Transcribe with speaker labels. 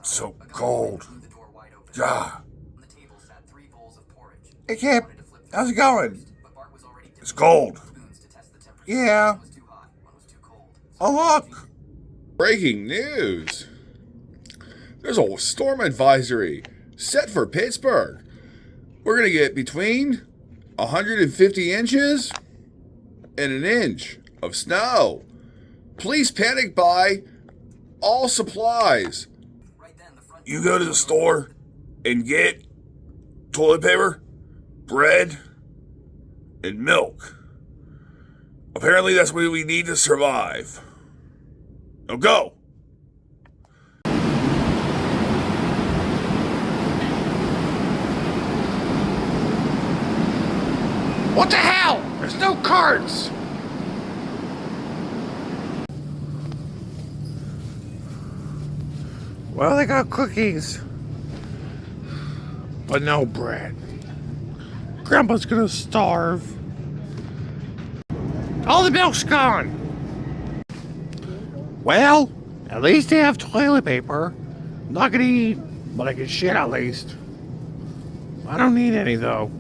Speaker 1: So cold. Ah. Hey, Kip. How's it going? It's cold. Yeah. Oh, look.
Speaker 2: Breaking news. There's a storm advisory set for Pittsburgh. We're going to get between 150 inches and an inch of snow. Please panic buy all supplies.
Speaker 1: You go to the store and get toilet paper, bread, and milk. Apparently that's what we need to survive. Now go.
Speaker 3: What the hell? There's no carts! Well, they got cookies, but no bread. Grandpa's gonna starve. All the milk's gone. Well, at least they have toilet paper. I'm not gonna eat, but I can shit at least. I don't need any though.